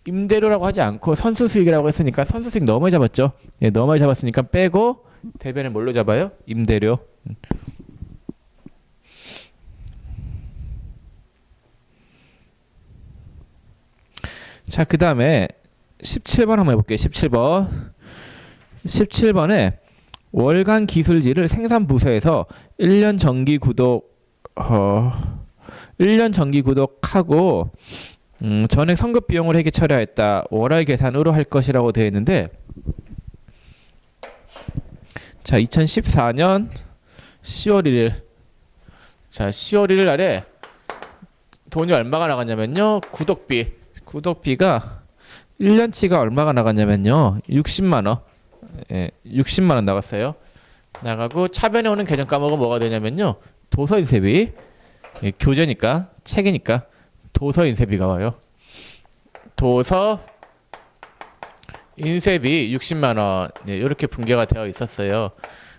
임대료라고 하지 않고 선수 수익이라고 했으니까 선수 수익 너무 많이 잡았죠. 예, 너무 많이 잡았으니까 빼고 대변에 뭘로 잡아요? 임대료. 자, 그 다음에 17번 한번 해볼게요. 17번에 월간 기술지를 생산부서에서 1년 정기 구독하고 전액 성급 비용을 회계 처리하였다. 월할 계산으로 할 것이라고 되어 있는데 자, 2014년 10월 1일 자, 10월 1일 날에 돈이 얼마가 나갔냐면요. 구독비가 1년치가 얼마가 나갔냐면요. 60만 원. 예, 60만 원 나갔어요. 나가고 차변에 오는 계정 과목은 뭐가 되냐면요. 도서인쇄비. 예, 교재니까 책이니까 도서인쇄비가 와요. 도서 인쇄비 60만 원. 예, 이렇게 분계가 되어 있었어요.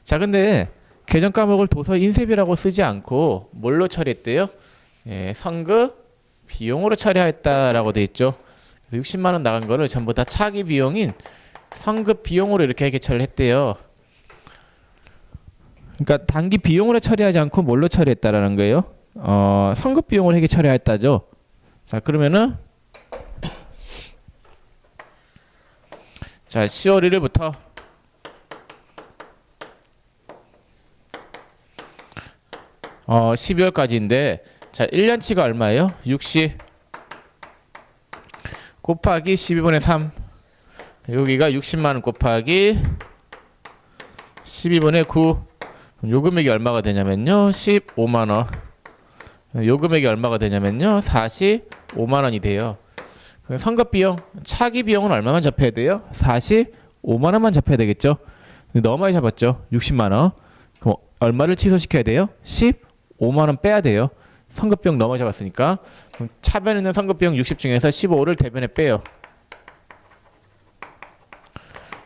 자, 근데 계정 과목을 도서 인쇄비라고 쓰지 않고 뭘로 처리했대요? 예, 성급 비용으로 처리했다라고 돼 있죠. 60만 원 나간 거를 전부 다 차기 비용인 성급 비용으로 이렇게 회계 처리를 했대요. 그러니까 단기 비용으로 처리하지 않고 뭘로 처리했다라는 거예요? 성급 비용으로 회계 처리했다죠. 자, 그러면은 자, 10월 1일부터 어, 12월까지인데 자, 1년치가 얼마예요? 60 곱하기 12분의 3 여기가 60만원 곱하기 12분의 9 요 금액이 얼마가 되냐면요 15만원 요 금액이 얼마가 되냐면요 45만원이 돼요. 선급비용 차기 비용은 얼마만 잡혀야 돼요? 45만원만 잡혀야 되겠죠. 너무 많이 잡았죠. 60만원. 그럼 얼마를 취소시켜야 돼요? 15만원 빼야 돼요. 선급비용 너무 잡았으니까. 그럼 차변에 있는 선급비용 60 중에서 15를 대변에 빼요.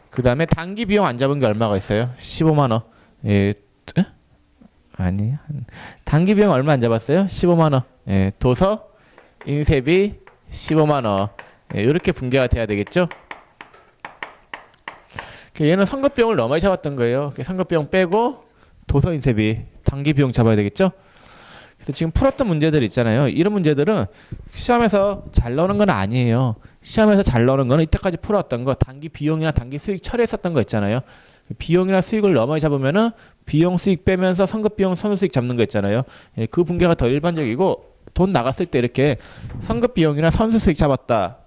그 다음에 단기 비용 안 잡은 게 얼마가 있어요? 15만원. 예, 아니, 단기 비용 얼마 안 잡았어요? 15만원. 예, 도서 인쇄비 15만원. 예, 이렇게 분계가 돼야 되겠죠. 얘는 선급 비용을 너무 많이 잡았던 거예요. 선급 비용 빼고 도서 인쇄비, 단기 비용 잡아야 되겠죠? 그래서 지금 풀었던 문제들 있잖아요. 이런 문제들은 시험에서 잘 나오는 건 아니에요. 시험에서 잘 나오는 거는 이때까지 풀어왔던 거, 단기 비용이나 단기 수익 처리했었던 거 있잖아요. 비용이나 수익을 너무 많이 잡으면은 비용 수익 빼면서 선급 비용 선후 수익 잡는 거 있잖아요. 예, 그 분계가 더 일반적이고 돈 나갔을 때 이렇게 선급 비용이나 선수 수익 잡았다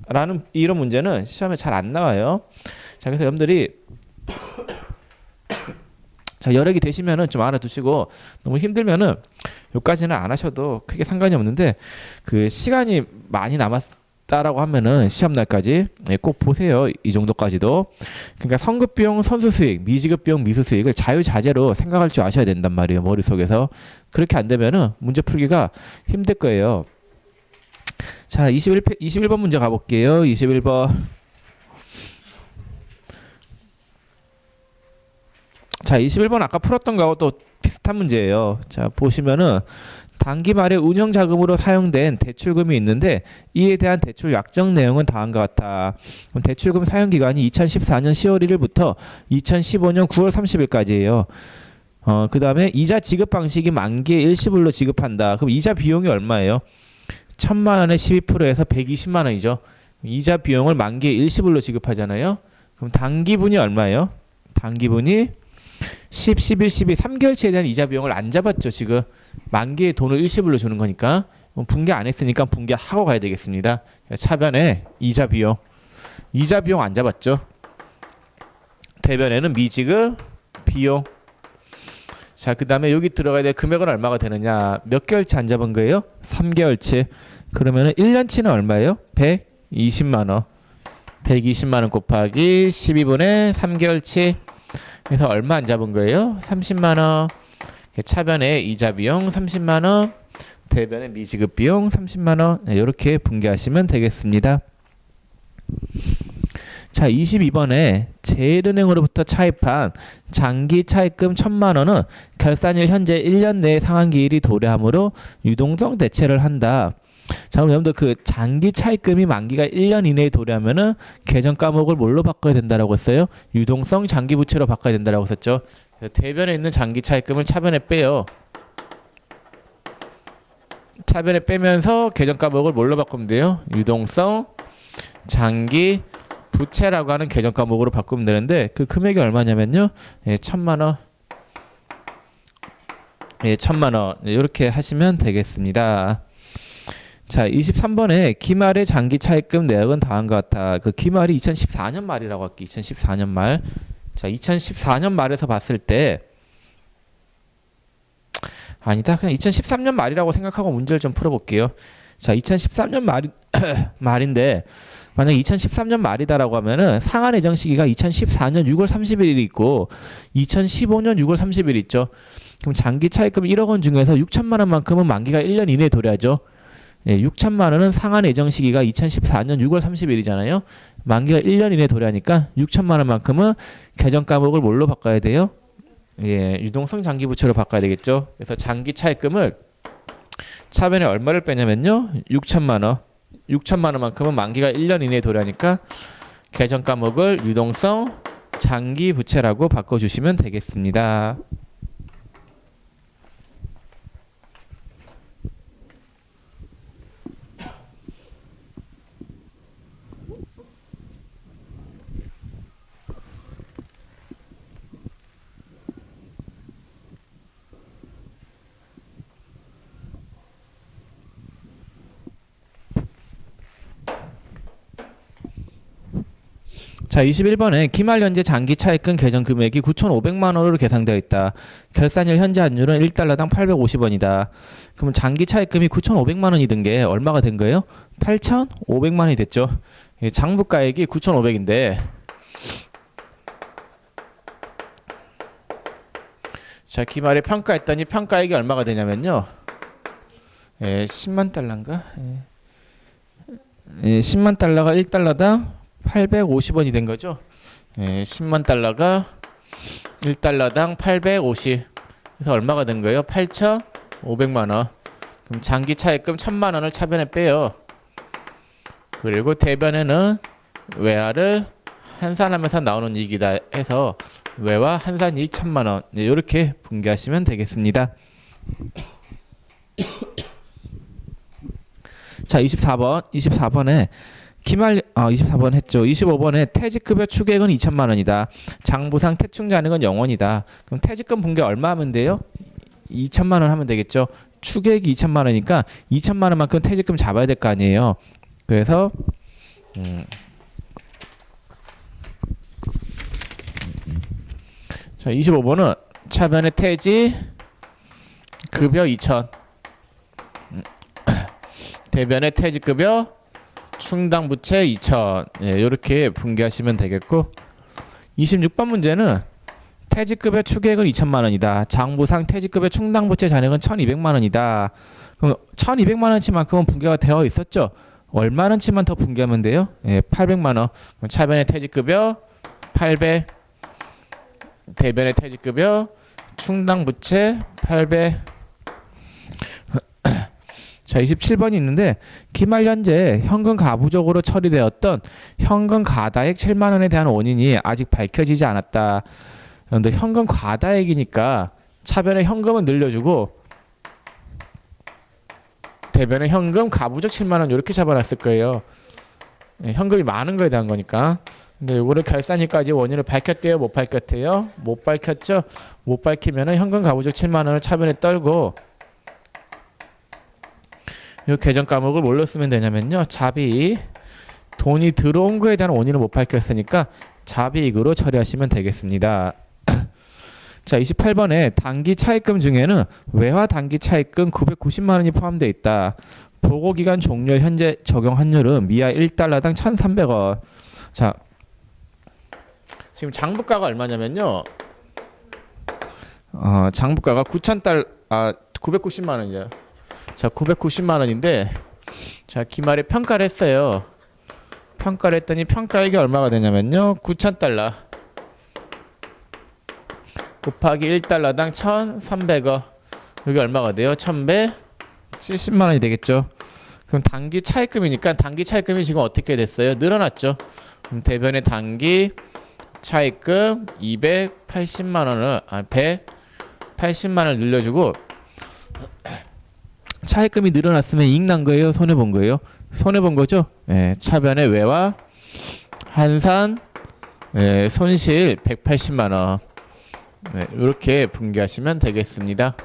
라는 이런 문제는 시험에 잘 안 나와요. 자, 그래서 여러분들이 자, 여력이 되시면은 좀 알아두시고 너무 힘들면은 여기까지는 안 하셔도 크게 상관이 없는데 그 시간이 많이 남았다라고 하면은 시험 날까지 꼭 보세요. 이 정도까지도. 그러니까 선급 비용, 선수 수익, 미지급 비용, 미수 수익을 자유자재로 생각할 줄 아셔야 된단 말이에요. 머릿속에서. 그렇게 안 되면은 문제 풀기가 힘들 거예요. 자, 21번 문제 가볼게요. 21번. 자, 21번 아까 풀었던 거하고 또 비슷한 문제예요. 자, 보시면은 단기 말에 운영 자금으로 사용된 대출금이 있는데 이에 대한 대출 약정 내용은 다음과 같아. 그럼 대출금 사용 기간이 2014년 10월 1일부터 2015년 9월 30일까지예요. 그 다음에 이자 지급 방식이 만기에 일시불로 지급한다. 그럼 이자 비용이 얼마예요? 1000만 원에 12%에서 120만 원이죠. 이자 비용을 만기에 일시불로 지급하잖아요. 그럼 단기분이 얼마예요? 단기분이 10, 11, 12, 3개월치에 대한 이자 비용을 안 잡았죠. 지금 만기에 돈을 일시불로 주는 거니까 분계 안 했으니까 분계하고 가야 되겠습니다. 차변에 이자 비용 안 잡았죠. 대변에는 미지급 비용. 자, 그 다음에 여기 들어가야 될 금액은 얼마가 되느냐. 몇 개월치 안 잡은 거예요? 3개월치. 그러면은 1년치는 얼마예요? 120만 원. 120만 원 곱하기 12분의 3개월치. 그래서 얼마 안 잡은 거예요? 30만 원. 차변에 이자 비용 30만 원. 대변에 미지급 비용 30만 원. 이렇게 분계하시면 되겠습니다. 자, 22번에 제일은행으로부터 차입한 장기 차입금 1000만 원은 결산일 현재 1년 내에 상환기일이 도래하므로 유동성 대체를 한다. 자, 그럼 여러분들 그 장기 차입금이 만기가 1년 이내에 도래하면은 계정 과목을 뭘로 바꿔야 된다라고 했어요? 유동성 장기 부채로 바꿔야 된다라고 했었죠. 대변에 있는 장기 차입금을 차변에 빼요. 차변에 빼면서 계정 과목을 뭘로 바꾸면 돼요? 유동성 장기 부채라고 하는 계정 과목으로 바꾸면 되는데 그 금액이 얼마냐면요. 1000만 원. 1000만 원. 이렇게 하시면 되겠습니다. 자, 23번에 기말의 장기 차입금 내역은 다음과 같아. 그 기말이 2014년 말이라고 할게. 2014년 말. 자, 2014년 말에서 봤을 때 아니다. 그냥 2013년 말이라고 생각하고 문제를 좀 풀어볼게요. 자, 2013년 말인데 만약 2013년 말이다라고 하면은 상한 예정 시기가 2014년 6월 30일이 있고 2015년 6월 30일 있죠. 그럼 장기 차입금 1억 원 중에서 6천만 원만큼은 만기가 1년 이내에 도래하죠. 6천만 원은 상한 예정 시기가 2014년 6월 30일이잖아요. 만기가 1년 이내에 도래하니까 6천만 원만큼은 계정 과목을 뭘로 바꿔야 돼요? 유동성 장기 부채로 바꿔야 되겠죠. 그래서 장기 차입금을 차변에 얼마를 빼냐면요. 6천만 원. 6천만 원만큼은 만기가 1년 이내에 도래하니까 계정 과목을 유동성 장기 부채라고 바꿔주시면 되겠습니다. 자, 21번에 기말 현재 장기 차입금 계정 금액이 9,500만 원으로 계산되어 있다. 결산일 현재 환율은 1달러당 850원이다. 그러면 장기 차입금이 9,500만 원이 든 게 얼마가 된 거예요? 8,500만 원이 됐죠. 장부가액이 9,500인데 자, 기말에 평가했더니 평가액이 얼마가 되냐면요. 10만 달러인가? 10만 달러가 1달러당 850원이 된 거죠. 10만 달러가 1달러당 850. 그래서 얼마가 된 거예요? 8,500만 원. 그럼 장기 차입금 1000만 원을 차변에 빼요. 그리고 대변에는 외화를 환산하면서 나오는 이익이다 해서 외와 환산 이익 1,000만 원 이렇게 분개하시면 되겠습니다. 자, 24번에 기말 24번 했죠. 25번에 퇴직급여 추계액은 2,000만 원이다. 장부상 퇴충 잔액은 0원이다. 그럼 퇴직금 분개 얼마 하면 돼요? 2,000만 원 하면 되겠죠. 추계액이 2,000만 원이니까 2,000만 원만큼 퇴직금 잡아야 될 거 아니에요. 그래서 자, 25번은 차변의 퇴직 급여 2,000, 대변의 퇴직급여 충당 부채 2,000 이렇게 분개하시면 되겠고, 26번 문제는 퇴직급여 추계액은 2,000만 원이다. 장부상 퇴직급여 충당 부채 잔액은 1,200만 원이다. 그럼 1,200만 원치만큼은 분개가 되어 있었죠. 얼마는치만 더 분개하면 돼요? 800만 원. 그럼 차변의 퇴직급여 800, 대변의 퇴직급여 충당 부채 800. 자, 27번이 있는데 기말 현재 현금 가부적으로 처리되었던 현금 과다액 7만 원에 대한 원인이 아직 밝혀지지 않았다. 그런데 현금 과다액이니까 차변의 현금은 늘려주고 대변의 현금 가부적 7만 원 이렇게 잡아놨을 거예요. 현금이 많은 거에 대한 거니까. 근데 이거를 결산일까지 원인을 밝혔대요? 못 밝혔대요? 못 밝혔죠? 못 밝히면은 현금 가부적 7만 원을 차변에 떨고 이 계정 과목을 뭘로 쓰면 되냐면요. 자비, 돈이 들어온 거에 대한 원인을 못 밝혔으니까 자비익으로 처리하시면 되겠습니다. 자, 28번에 단기 차입금 중에는 외화 단기 차입금 990만 원이 포함되어 있다. 보고기간 종료 현재 적용 환율은 미아 1달러당 1,300원. 자, 지금 장부가가 얼마냐면요. 장부가가 990만 원이죠. 자, 990만 원인데, 자, 기말에 평가를 했어요. 평가를 했더니 평가액이 얼마가 되냐면요. 9,000달러 곱하기 1달러당 1,300원. 여기 얼마가 돼요? 1,170만 원이 되겠죠. 그럼 단기 차입금이니까 단기 차입금이 지금 어떻게 됐어요? 늘어났죠. 그럼 대변의 단기 차입금 280만 원을 180만 원을 늘려주고, 차입금이 늘어났으면 이익 난 거예요? 손해 본 거예요? 손해 본 거죠? 차변의 외와 환산 손실 180만 원. 이렇게 분개하시면 되겠습니다.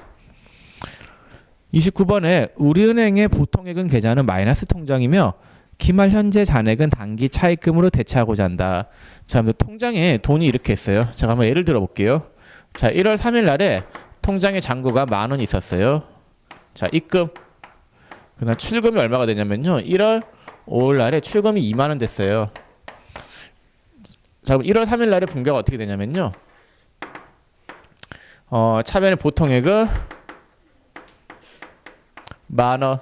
29번에 우리은행의 보통예금 계좌는 마이너스 통장이며 기말 현재 잔액은 단기 차입금으로 대체하고자 한다. 자, 통장에 돈이 이렇게 있어요. 제가 한번 예를 들어 볼게요. 자, 1월 3일 날에 통장에 잔고가 10,000원 있었어요. 자, 입금. 그다음 출금이 얼마가 되냐면요. 1월 5일 날에 출금이 2만 원 됐어요. 자, 그럼 1월 3일 날에 분개가 어떻게 되냐면요. 차변의 보통액은 10,000원.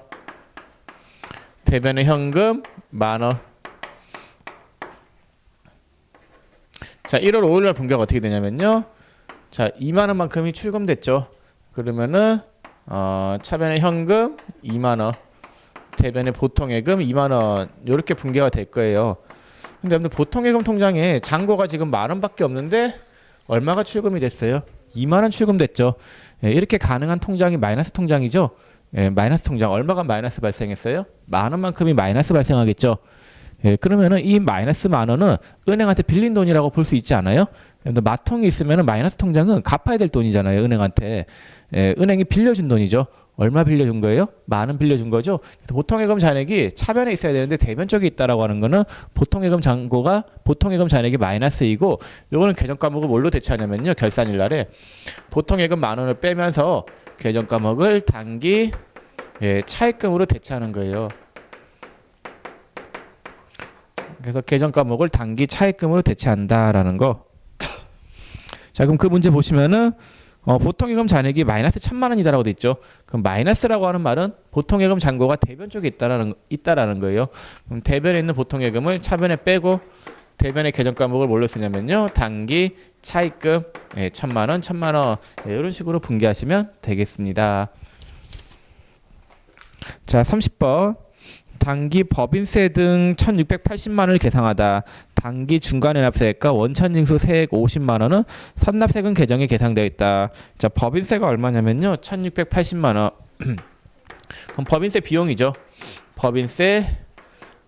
대변의 현금 10,000원. 자, 1월 5일 날 분개가 어떻게 되냐면요. 자, 2만 원만큼이 출금됐죠. 그러면은 차변의 현금 2만 원, 대변의 보통예금 2만 원 이렇게 분개가 될 거예요. 근데 여러분들 보통예금 통장에 잔고가 지금 10,000원밖에 없는데 얼마가 출금이 됐어요? 2만 원 출금됐죠. 이렇게 가능한 통장이 마이너스 통장이죠. 마이너스 통장 얼마가 마이너스 발생했어요? 10,000원만큼이 마이너스 발생하겠죠. 그러면은 이 마이너스 10,000원은 은행한테 빌린 돈이라고 볼 수 있지 않아요? 근데 마통이 있으면은 마이너스 통장은 갚아야 될 돈이잖아요. 은행한테. 은행이 빌려준 돈이죠. 얼마 빌려준 거예요? 10,000원 빌려준 거죠. 그래서 보통예금 잔액이 차변에 있어야 되는데 대변 쪽에 있다라고 하는 거는 보통예금 잔고가 보통예금 잔액이 마이너스이고, 요거는 계정 과목을 뭘로 대체하냐면요. 결산일 날에 보통예금 10,000원을 빼면서 계정 과목을 단기 차입금으로 대체하는 거예요. 그래서 계정 과목을 단기 차입금으로 대체한다라는 거. 자, 그럼 그 문제 보시면은 보통예금 잔액이 마이너스 1,000만 원이다라고 돼 있죠. 그럼 마이너스라고 하는 말은 보통예금 잔고가 대변 쪽에 있다라는 거예요. 그럼 대변에 있는 보통예금을 차변에 빼고 대변의 계정 과목을 뭘로 쓰냐면요. 단기 차입금 1,000만 원, 1,000만 원 이런 식으로 분개하시면 되겠습니다. 자, 30번. 단기 법인세 등 1,680만 원을 계상하다. 단기 중간연합세액과 원천징수 세액 50만 원은 선납세금 계정에 계상되어 있다. 자, 법인세가 얼마냐면요. 1,680만 원. 그럼 법인세 비용이죠. 법인세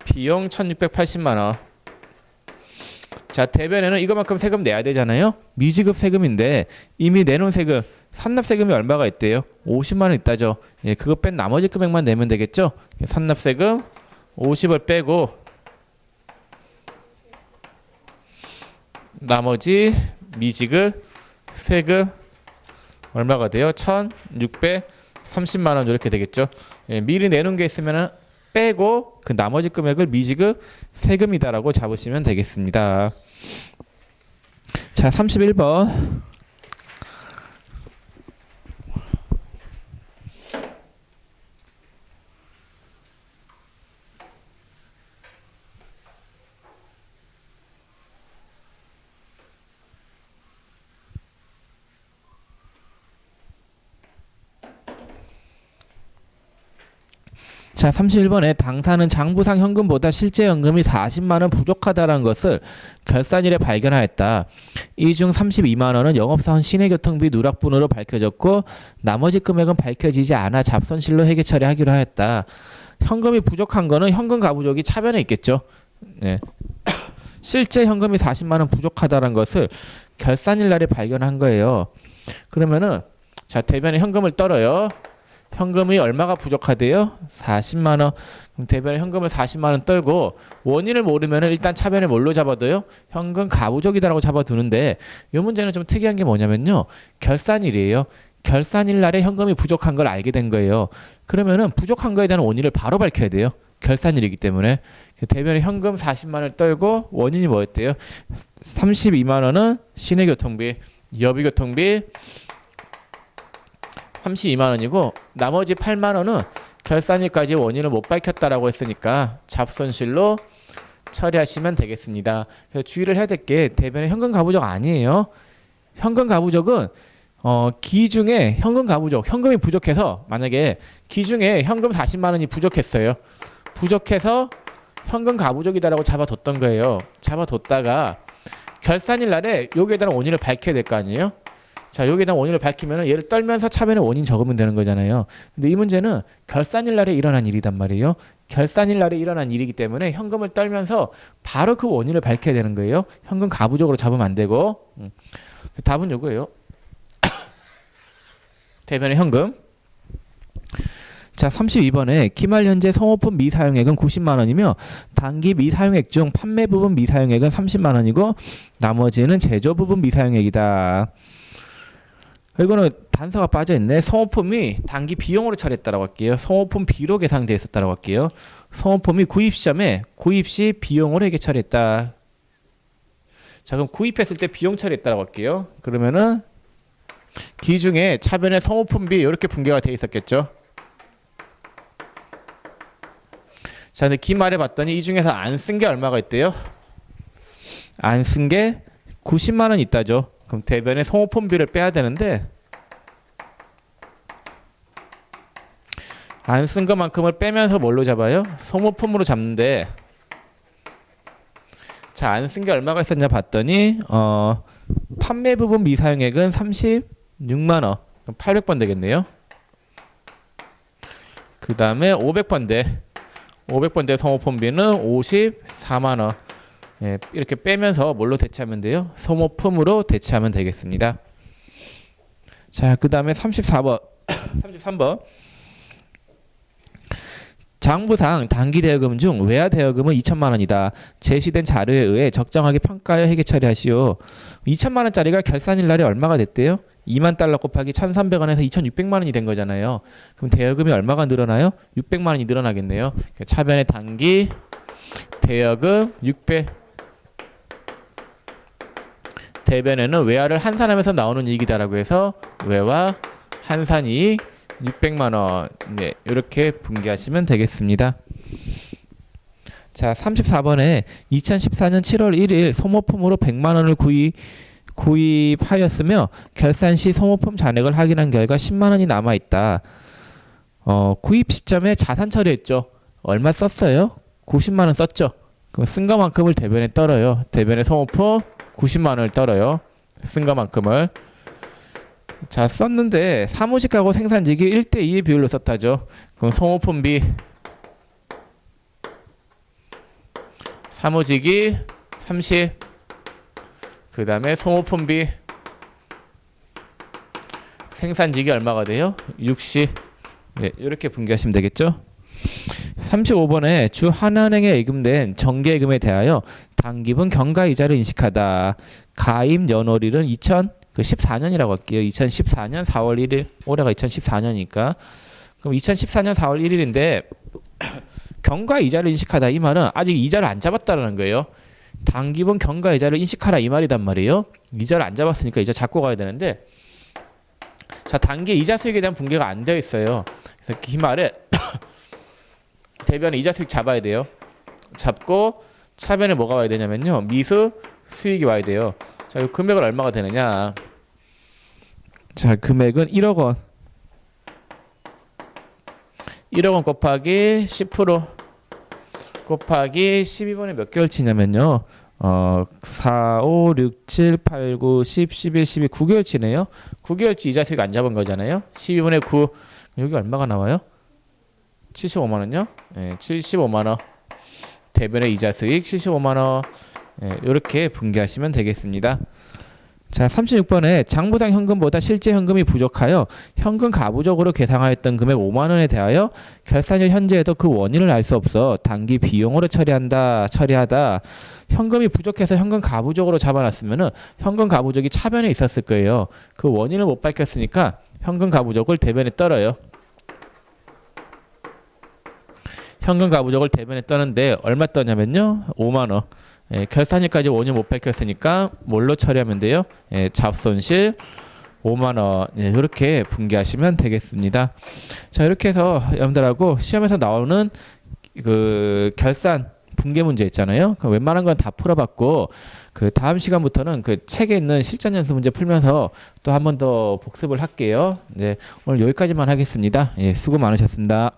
비용 1,680만 원. 자, 대변에는 이거만큼 세금 내야 되잖아요. 미지급 세금인데 이미 내놓은 세금, 선납세금이 얼마가 있대요? 50만 원 있다죠. 예, 그거 뺀 나머지 금액만 내면 되겠죠. 선납세금 50을 빼고 나머지 미지급 세금 얼마가 돼요? 1,630만 원 이렇게 되겠죠. 예, 미리 내놓은 게 있으면은 빼고 그 나머지 금액을 미지급 세금이다라고 잡으시면 되겠습니다. 자, 31번. 자, 31번에 당사는 장부상 현금보다 실제 현금이 40만 원 부족하다는 것을 결산일에 발견하였다. 이 중 32만 원은 영업사원 시내교통비 누락분으로 밝혀졌고 나머지 금액은 밝혀지지 않아 잡손실로 회계 처리하기로 하였다. 현금이 부족한 거는 현금 가부족이 차변에 있겠죠. 네. 실제 현금이 40만 원 부족하다는 것을 결산일 날에 발견한 거예요. 그러면은 자, 대변에 현금을 떨어요. 현금이 얼마가 부족하대요? 40만 원. 그럼 대변에 현금을 40만 원 떨고 원인을 모르면 일단 차변에 뭘로 잡아둬요? 현금 가부족이다라고 잡아두는데 이 문제는 좀 특이한 게 뭐냐면요. 결산일이에요. 결산일 날에 현금이 부족한 걸 알게 된 거예요. 그러면은 부족한 거에 대한 원인을 바로 밝혀야 돼요. 결산일이기 때문에. 대변에 현금 40만 원을 떨고 원인이 뭐였대요? 32만 원은 시내교통비, 여비교통비 32만 원이고 나머지 8만 원은 결산일까지 원인을 못 밝혔다라고 했으니까 잡손실로 처리하시면 되겠습니다. 그래서 주의를 해야 될 게 대변에 현금 가부족 아니에요. 현금 가부족은 기중에 현금 가부족, 현금이 부족해서 만약에 기중에 현금 40만 원이 부족했어요. 부족해서 현금 가부족이다라고 잡아뒀던 거예요. 잡아뒀다가 결산일 날에 여기에 대한 원인을 밝혀야 될 거 아니에요. 자, 여기에 대한 원인을 밝히면 얘를 떨면서 차변에 원인 적으면 되는 거잖아요. 근데 이 문제는 결산일 날에 일어난 일이단 말이에요. 결산일 날에 일어난 일이기 때문에 현금을 떨면서 바로 그 원인을 밝혀야 되는 거예요. 현금 가부족으로 잡으면 안 되고. 답은 요거예요. 대변의 현금. 자, 32번에 기말 현재 성호품 미사용액은 90만 원이며 단기 미사용액 중 판매 부분 미사용액은 30만 원이고 나머지는 제조 부분 미사용액이다. 이거는 단서가 빠져있네. 성호품이 단기 비용으로 처리했다라고 할게요. 성호품 비로 계산되어 있었다라고 할게요. 성호품이 구입 시점에 구입 시 비용으로 회계 처리했다. 자, 그럼 구입했을 때 비용 처리했다라고 할게요. 그러면은 기중에 차변에 성호품비 이렇게 분계가 되어 있었겠죠. 자, 근데 기말에 봤더니 이 중에서 안 쓴 게 얼마가 있대요? 안 쓴 게 90만 원 있다죠. 그럼 대변에 성호품비를 빼야 되는데 안 쓴 것만큼을 빼면서 뭘로 잡아요? 성호품으로 잡는데 자, 안 쓴 게 얼마가 있었냐 봤더니 판매 부분 미사용액은 36만 원. 그럼 800번 되겠네요. 그 다음에 500번대 성호품비는 54만 원. 예, 이렇게 빼면서 뭘로 대체하면 돼요? 소모품으로 대체하면 되겠습니다. 자, 그 다음에 34번 33번 장부상 단기 대여금 중 외화 대여금은 2천만 원이다. 제시된 자료에 의해 적정하게 평가하여 회계 처리하시오. 2천만 원짜리가 결산일 날에 얼마가 됐대요? 2만 달러 곱하기 1,300원에서 2,600만 원이 된 거잖아요. 그럼 대여금이 얼마가 늘어나요? 600만 원이 늘어나겠네요. 차변의 단기 대여금 600 대변에는 외화를 환산하면서 나오는 이익이다라고 해서 외화 환산이익 600만 원. 네, 이렇게 분개하시면 되겠습니다. 자, 34번에 2014년 7월 1일 소모품으로 100만 원을 구입하였으며 결산 시 소모품 잔액을 확인한 결과 10만 원이 남아 있다. 구입 시점에 자산 처리했죠. 얼마 썼어요? 90만 원 썼죠. 그럼 쓴 것만큼을 대변에 떨어요. 대변에 소모품 90만 원을 떨어요. 쓴 것만큼을. 자, 썼는데 사무직하고 생산직이 1대2의 비율로 썼다죠. 그럼 소모품비 사무직이 30, 그 다음에 소모품비 생산직이 얼마가 돼요? 60. 네, 이렇게 분기하시면 되겠죠. 35번에 주 하나은행에 예금된 정기예금에 대하여 당기분 경과이자를 인식하다. 가입 연월일은 2014년이라고 할게요. 2014년 4월 1일. 올해가 2014년이니까. 그럼 2014년 4월 1일인데 경과이자를 인식하다 이 말은 아직 이자를 안 잡았다라는 거예요. 당기분 경과이자를 인식하라 이 말이단 말이에요. 이자를 안 잡았으니까 이자 잡고 가야 되는데, 자, 단기 이자 수익에 대한 분개가 안 되어 있어요. 그래서 이 말에 대변에 이자 수익 잡아야 돼요. 잡고 차변에 뭐가 와야 되냐면요, 미수 수익이 와야 돼요. 자, 이 금액은 얼마가 되느냐. 자, 금액은 1억 원. 1억 원 곱하기 10% 곱하기 12번에 몇 개월치냐면요. 4, 5, 6, 7, 8, 9, 10, 11, 12, 9개월치네요. 9개월치 이자 수익 안 잡은 거잖아요. 12분의 9. 여기 얼마가 나와요? 75만 원요? 네, 75만 원. 대변의 이자 수익 75만 원. 네, 이렇게 분기하시면 되겠습니다. 자, 36번에 장부상 현금보다 실제 현금이 부족하여 현금 가부적으로 계상하였던 금액 5만 원에 대하여 결산일 현재에도 그 원인을 알 수 없어 단기 비용으로 처리하다. 현금이 부족해서 현금 가부적으로 잡아놨으면은 현금 가부적이 차변에 있었을 거예요. 그 원인을 못 밝혔으니까 현금 가부적을 대변에 떨어요. 현금 가부적을 대변에 떠는데 얼마 떠냐면요, 5만 원. 예, 결산일까지 원인 못 밝혔으니까 뭘로 처리하면 돼요? 예, 잡손실 5만 원. 예, 이렇게 분기하시면 되겠습니다. 자, 이렇게 해서 여러분들하고 시험에서 나오는 그 결산 분계 문제 있잖아요. 그 웬만한 건 다 풀어봤고, 그 다음 시간부터는 그 책에 있는 실전 연습 문제 풀면서 또 한 번 더 복습을 할게요. 네, 오늘 여기까지만 하겠습니다. 예, 수고 많으셨습니다.